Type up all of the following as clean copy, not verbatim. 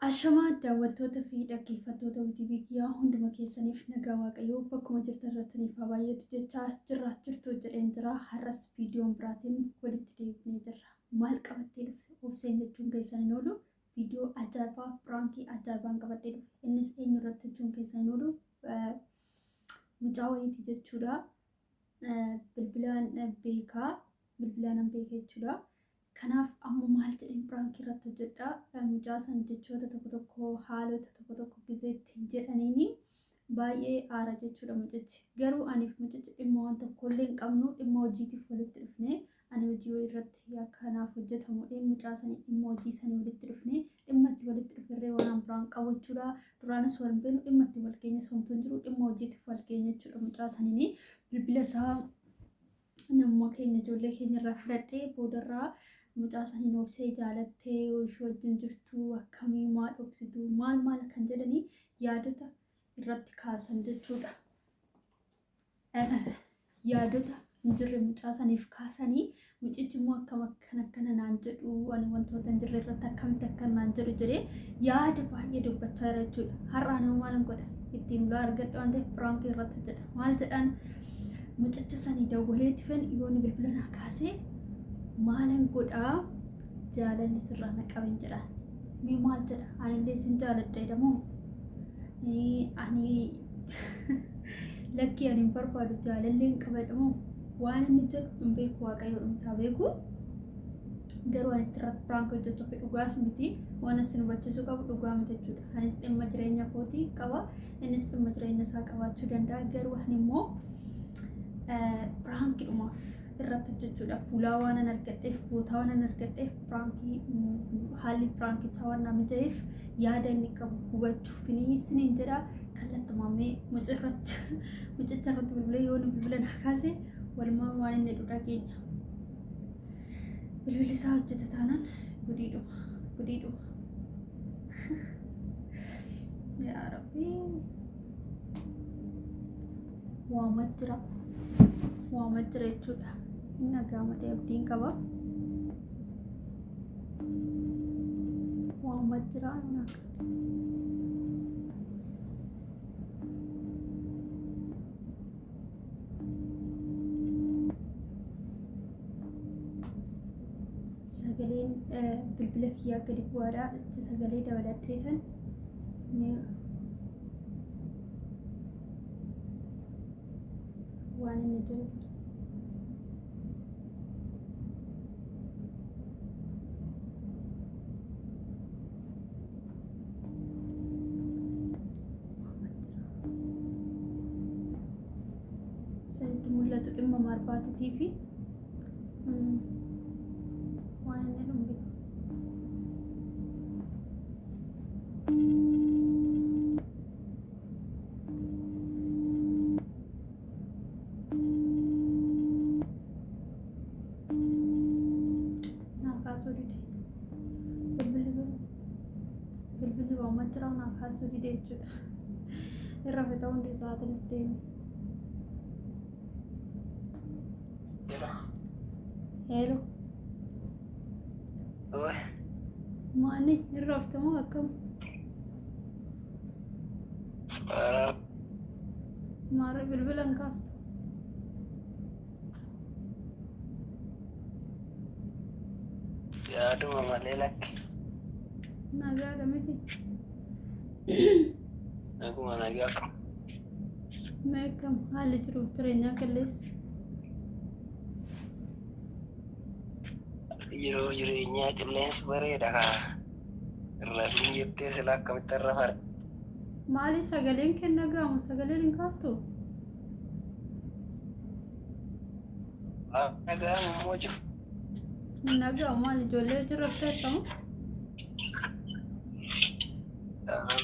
Ashamaa daawwattoota fi dhaggeeffattoota OTV kiyyaa hunduma keessaniif nagaa waaqayyoo bakkuma jirtan irrattaniif haa baay'atu jechaa jirtu jedheen jira. Har'as viidiyoon biraatiin walitti deebinee jirra. Maal qabattee dhufte obseen jechuun keessan hin oolu viidiyoo ajaa'ibaa pirankii ajaa'ibaan qabadhee dhufe. Innis eenyu irratti jechuun keessan hin oolu mucaa wayiiti jechuudha. Bilbilaan beekaa jechuudha. Kanaaf ammoo maal jedheen pirankii irratti hojjedha. Mucaa san jechoota tokko haalota tokko gizeetti jedhaniini baay'ee aara jechuudha mucichi. Garuu aniif mucichi dhimma waan tokkollee hin qabnu dhimma hojiitiif walitti dhufne ani hojii irratti kanaaf hojjetamu mucaa sanii dhimma hojii sanii walitti dhufne dhimma itti walitti dhufirree waan biraan qabu jechuudha. Duraanis wal beenu dhimma itti wal keenya somtuun jiru dhimma hojiitiif wal keenya jechuudha. Mucaa saniini bilbila isaa namuma keenya ijoollee keenya irraa fudhadhee boodarraa mucaa saniin obsee jaalattee ishee wajjin jirtu akkamii maal obsitu maal kan jedhanii yaadota irratti kaasan jechuudha. Yaadota hin jirre mucaa saniif kaasanii mucichi immoo akkana naan jedhu ani wantoota hin jirre irratti akkamitti akka naan jedhu jedhee yaada baay'ee dubbachaa jira jechuudha. Har'aan immoo maalan godha ittiin ulaa argadha waan ta'eef pirankii irratti jedha. Maal jedhaan mucicha sanii dawwaleetti fen yoonni bilbila naa kaasee maalan godhaa jaalalli sirraa na qaben jedhaan. Mee maal jedha anillee sin jaaladha jedhamoo ani lakkii ani hin barbaadu jaalallee hin qabadhamoo waan inni jedhu hin beeku waaqayyo dhumtaa beeku. Garuu ani itti irratti pirankii hojjechuuf dhugaas miti waan isin hubachiisuu qabu dhugaa miti jechuudha. Anis dhimma jireenya kootii qaba innis dhimma jireenya isaa qabaachuu danda'a. Garuu ani immoo pirankii dhumaaf irratti hojjechuudhaaf fuulaa waan an argadheef bootaa waan an argadheef pirankii haalli pirankichaa waan nama mijaa'eef yaada inni qabu hubachuuf isiniin jedha. Kallattumaamee mucicha irratti bilbilee yoo bilbila naa kaase walumaa waan inni dhudha keenya bilbilli isaa hojjeta taanaan gudiidhuma yaa rabbii waamaa jira jechuudha. Nagaa malee abdiin qaba. Waamaa jira sagaleen bilbila kiyyaa gadi bu'aadha. Itti sagalee dabaladheetan waan inni jiru sanitti mul'atu dhimma marbaatitii fi waan inni dhumbe naakaasuu dide bilbilli waamaa jira naakaasuu dide jechuudha. Irra fita hundi isaatiinis deeme. Hello. Oi. Maani irra fitamoo akkam? Maara bilbila hin kaastu. Yaaduma malee lakki. Nagaadha miti. Naguma nagaa kam. Mee akkam haalli jiruuf jireenyaa qilleessa? Yeroo jireenyaa qilleensi bareeda kaa irra siin jettee sila akkamitti irra fare. Maali sagaleen kenna gaamu sagaleen hin kaastu? Nagaa immoo jiru. Nagaa maali ijoollee jirra fiteessamu?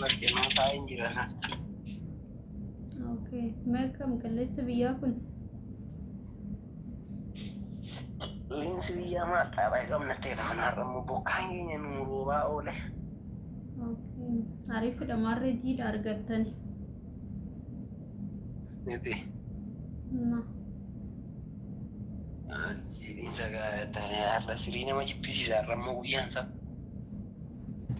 Marginuu taa'in jira. Okay. Mee akkam qilleessa biyyaa kun? Qilleensi biyyaa maaxaadhaa qabna ta'e kanarra immoo bokkaan keenya nu roobaa oole. Okay. Ariifidha maarree jiidha argattani. Miti. Na. Jiidhiinsa gaariidha. Har'a sirii nama jibbisiisa har'a immoo guyyaan isaa.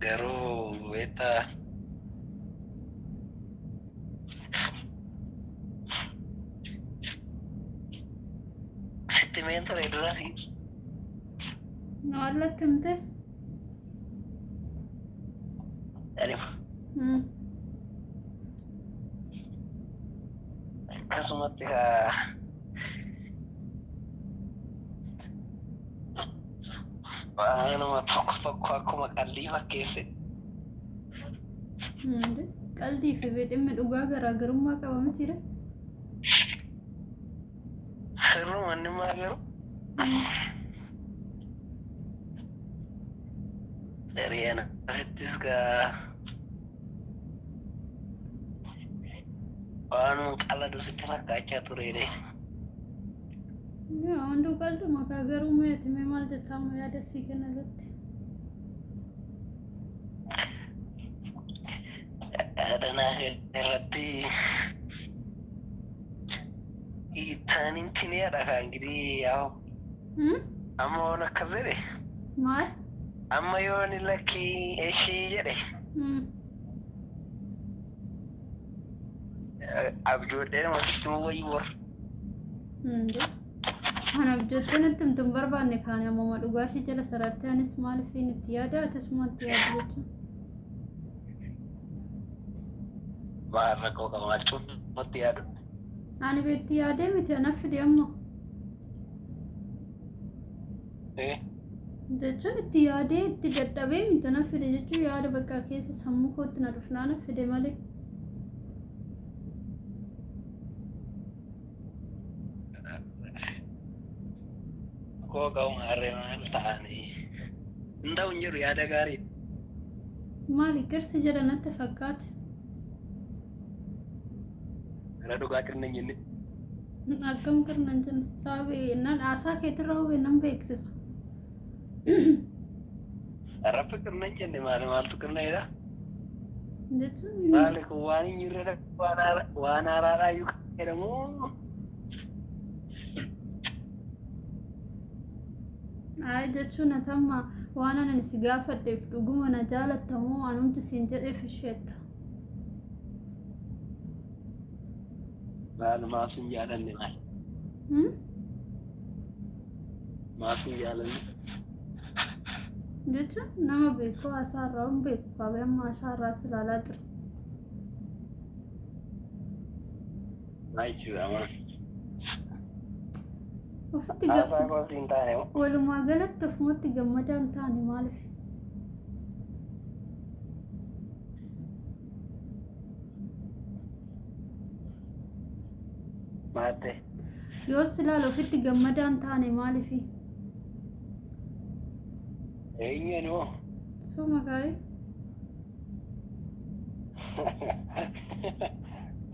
garuu beektaa sitti meen ture durasi Noallatti himte? anima akkasumatti waanuma tokko tokko akkuma qallii fakkeesse Qalbii fi dhimma dhugaa garaagarummaa qaba mitiire? sirruma inni maa garuu Dariana asittis waanuma qaladu sitti fakkaachaa turedhe. Hunduu qal'uma kaa garuu meeti mee maal jettaama yaada sii kenna irratti? Yaadana irratti itaanin tiniyaadha kaa ingirii yaa'u amma waan akkas jedhe Maal? amma yooni lakkii ishii jedhe abjoodheen walitti wayii war Kan abjoottee natti himtuun barbaanne kaane ammuma dhugaashii jala sarartee anis maaliifin itti yaada atisumatti yaada jechuun. maal rakkoo qabaachuun matti yaadu Ani beetti yaadee miti anaaf fide ammoo. Jechuun itti yaadee itti dadhabee miti anaaf fide jechuun yaada bakka keessa sammuu kootti na dhufnaa anaaf fide malee. koo qabu harree maal ta'anii hin ta'u hin jiru yaada gaarii Maali garsi jala natti fakkaate. gara dhugaa qirna hin jenne Akkam qirnan jenna sababii nan haasaa keetirra hubee nan beeksisa. Arrabbi qirna hin jenne maaltu qirna jedha Jechuun maali kun waan hin jirre waan haaraadhaa iyyuu jedhamu jechuun atamma waan anan si gaafadheef dhuguma na jaalattamoo anumti siin jedheef isheetta. maal maaf hin jaalanne maal maaf hin jaalanne Jechuun nama beeku haasaarraa hin beeku baabee amma haasaarraas ilaalaa jira. maal jechuudha maal Ofitti haasaa koos hin taane walumaa galatti ofumatti gammadaa hin taane maaliif? maatte Yoos ilaala ofitti gammadaa hin taane maaliif? eenyeen moo Suma gaa'ee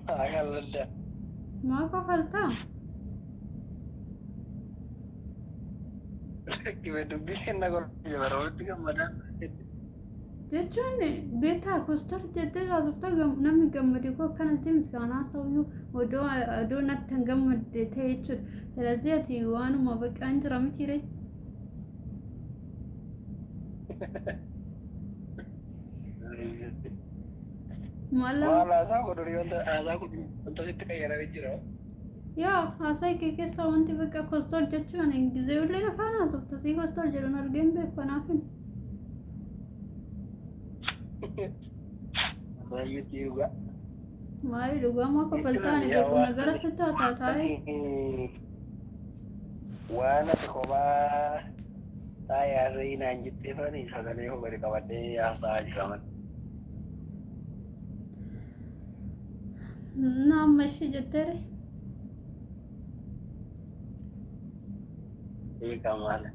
haa qalladda maa kofaltaa? rakkime dubbii kenna godhe barootti gammadaan Jechuun beektaa kostar jettee haasoftaa namni gammade koo akkanatti miti kanaa sa'uyyuu odoo natti hin gammadde ta'e jechuudha. Tajaajila ati waanuma baqqaan jira mitiire. Maal haasaa godhuri haasaa kun wanta sitti qayyarame jira yaa haasaa kee keessaa wanti bakka kostar jechuun gizeewullee afaan haasofta sii kostar jedhuun argeen beeku kanaafin. miti dhugaa Maali dhugamaa kofaltaan beeku nagara sitti haasaa taa'ee. waan ati kophaa taayyaarrii naan jettee fani sagalee hubate qabadhee haasaa jiraman Naamma ishee jetteere. beekaa maala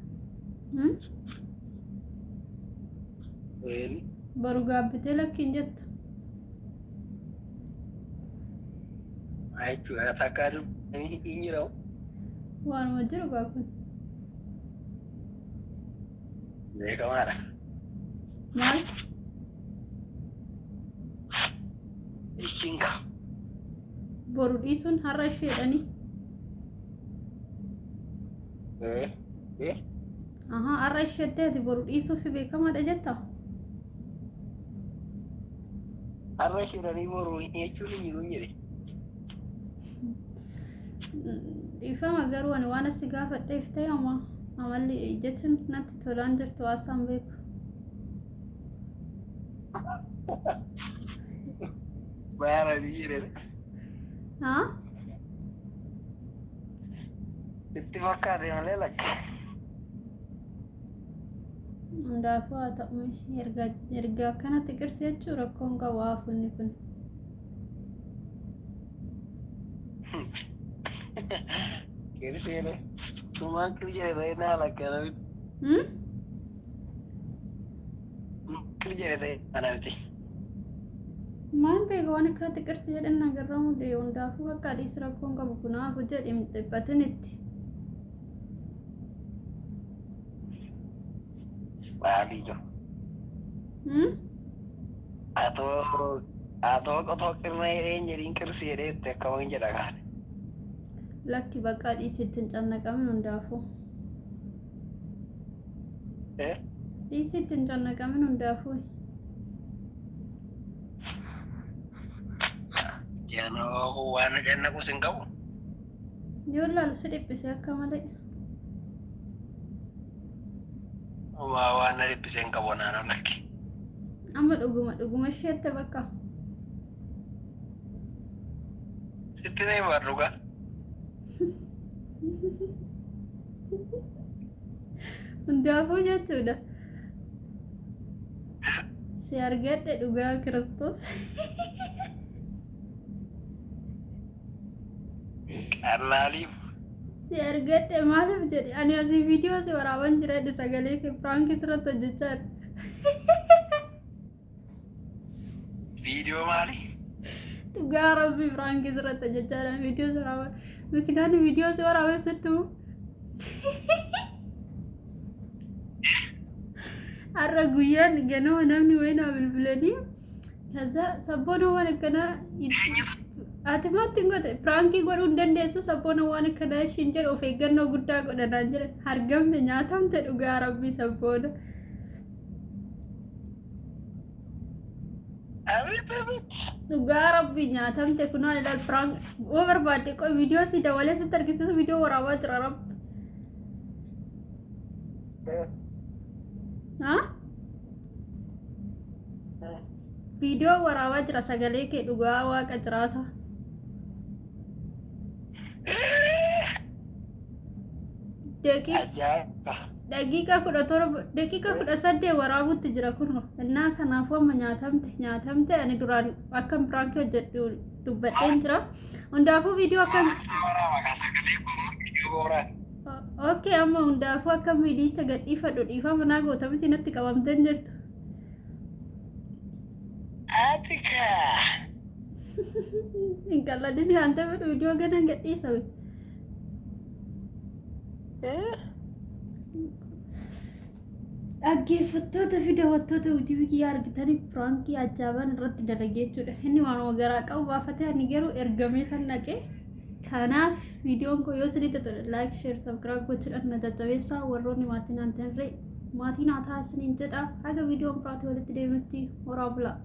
Baru gaabbitee lakkiin jetta. jechuudha takkaa hin jiramu Waanuma jiru gaa kun. beekamaadha Maal? ishiinka Boru dhiisuun har'a isheedhani. Har'a isheetteeti boru dhiisuufi beekamaadha jetta. Har'a shiranii boruu jechuun hin jiru jedhe. Dhiifama garuu ani waan asi gaafadheef ta'e amalli jechuun natti tolaan jirtu haasaan beeku. Bayaananii jedhe. Haa? Itti fakkaate malee lakke. Hundaafuu haa ta'u erga akkanatti qirsi jechuu rakkoon qabu haafunni kun. Kirsiine sumaan jedhe naa lakkana jedhe anamti. Maal beeku waan akkatti qirsi jedhan agarramu dee hundaafuu akka adiis rakkoon qabu kunaafu jedhim dhibbatin itti. Maalii jiru? Atoo qotoo qirna jedheen jedhiin qirsi jedhee itti akkamiin jedha kaane. Lakki bakka dhiisitti hin cannaqamin hundaafuu. Dhiisitti hin cannaqamin hundaafuu. Janoo waan cannaqus hin qabu. Yoo laalu si dhiphisee akka malee. Waan na dhiphisee hin qabu naannoo lakki. Amma dhuguma isheette bakka. Sitti na himaa dhugaa. Hundaafuu jechuudha. Si argadhe dhugaa Kiristoos. Allaaliif. Si argadhe maaliif jedhe ani asii viidiyoo si waraaban jira jedhe sagalee kee piraankiis irratti hojjechaa jira. Viidiyoo maali? Dhugaa rabbii piraankiis irratti hojjechaa jira viidiyoo si waraaban. Mikinaani viidiyoo si waraabeef sittuu. Har'a guyyaan ganama namni wayinaa bilbilanii kaza sabboona waan akkanaa ati ngote pirankii godhuu hin dandeessu sabboona waan akkanaa ishiin jedhu of eeggannoo guddaa godhanaan jedhan hargamte nyaatamte dhugaa rabbii sabboona. Dhugaa rabbii nyaatamte kunoo ilaal prank oo barbaadde qoy viidiyoo si dawalee sitti argisiisu viidiyoo waraabaa jira rabbi. Haa? Viidiyoo waraabaa jira sagalee kee dhugaa waaqa jiraata. Daqiiqaa 17 waraabutti jira kun innaa kanaafuu amma nyaatamte ani duraan akkam pirankii hojjedhu dubbadheen jira hundaafuu viidiyoo akkam okay amma hundaafuu akkam viidiyicha gadhiifadhu dhiifama naa gootamti natti qabamteen jirtu. Atika. Inkalladini hante viidiyoo gana gadhiisame. Dhaggeeffattoota fi daawwattoota UTV kiyyaa argitanii pirankii ajaa'ibaan irratti dalagee jechuudha. Inni waan garaa qabu baafatee ani garuu ergamee kan dhaqe. Kanaaf viidiyoon kun yoo isinitti tole laayik, sheer, sabskiraayib gochuudhaan na jajjabeessaa warroonni maatiin aan ta'e maatiin haa taasisaniin jedha. Haga viidiyoon biraatti walitti deebinutti horaa bulaa.